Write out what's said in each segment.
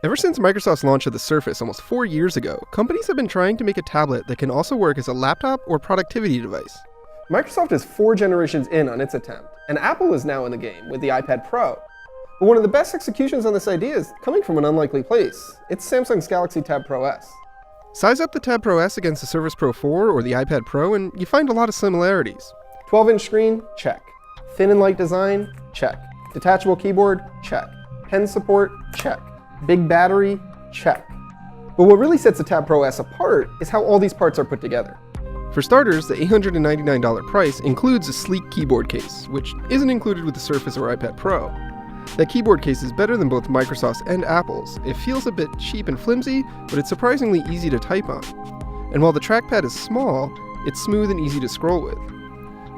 Ever since Microsoft's launch of the Surface almost 4 years ago, companies have been trying to make a tablet that can also work as a laptop or productivity device. Microsoft is 4 generations in on its attempt, and Apple is now in the game with the iPad Pro. But one of the best executions on this idea is coming from an unlikely place. It's Samsung's Galaxy Tab Pro S. Size up the Tab Pro S against the Surface Pro 4 or the iPad Pro and you find a lot of similarities. 12-inch screen? Check. Thin and light design? Check. Detachable keyboard? Check. Pen support? Check. Big battery? Check. But what really sets the Tab Pro S apart is how all these parts are put together. For starters, the $899 price includes a sleek keyboard case, which isn't included with the Surface or iPad Pro. That keyboard case is better than both Microsoft's and Apple's. It feels a bit cheap and flimsy, but it's surprisingly easy to type on. And while the trackpad is small, it's smooth and easy to scroll with.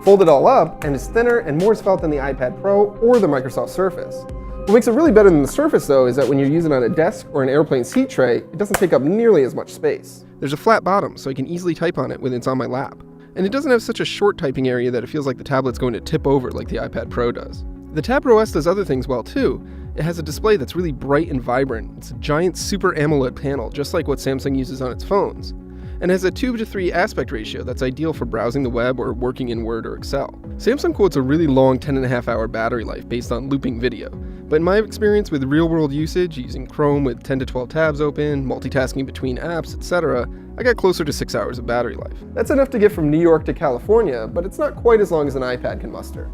Fold it all up, and it's thinner and more svelte than the iPad Pro or the Microsoft Surface. What makes it really better than the Surface, though, is that when you're using it on a desk or an airplane seat tray, it doesn't take up nearly as much space. There's a flat bottom, so I can easily type on it when it's on my lap. And it doesn't have such a short typing area that it feels like the tablet's going to tip over like the iPad Pro does. The Tab Pro S does other things well too. It has a display that's really bright and vibrant. It's a giant Super AMOLED panel, just like what Samsung uses on its phones. And has a 2:3 aspect ratio that's ideal for browsing the web or working in Word or Excel. Samsung quotes a really long 10.5-hour battery life based on looping video. But in my experience with real-world usage, using Chrome with 10 to 12 tabs open, multitasking between apps, etc., I got closer to 6 hours of battery life. That's enough to get from New York to California, but it's not quite as long as an iPad can muster.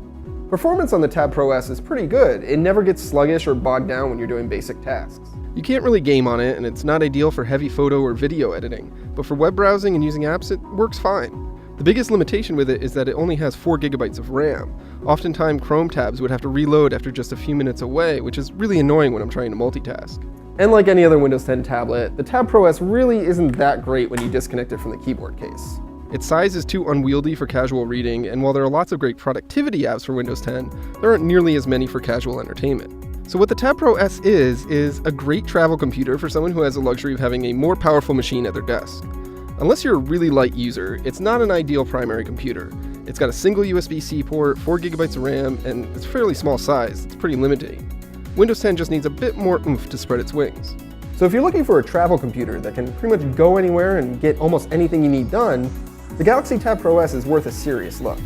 Performance on the Tab Pro S is pretty good. It never gets sluggish or bogged down when you're doing basic tasks. You can't really game on it, and it's not ideal for heavy photo or video editing, but for web browsing and using apps, it works fine. The biggest limitation with it is that it only has 4 GB of RAM. Oftentimes, Chrome tabs would have to reload after just a few minutes away, which is really annoying when I'm trying to multitask. And like any other Windows 10 tablet, the Tab Pro S really isn't that great when you disconnect it from the keyboard case. Its size is too unwieldy for casual reading, and while there are lots of great productivity apps for Windows 10, there aren't nearly as many for casual entertainment. So what the Tab Pro S is a great travel computer for someone who has the luxury of having a more powerful machine at their desk. Unless you're a really light user, it's not an ideal primary computer. It's got a single USB-C port, 4 GB of RAM, and it's a fairly small size. It's pretty limiting. Windows 10 just needs a bit more oomph to spread its wings. So if you're looking for a travel computer that can pretty much go anywhere and get almost anything you need done, the Galaxy Tab Pro S is worth a serious look.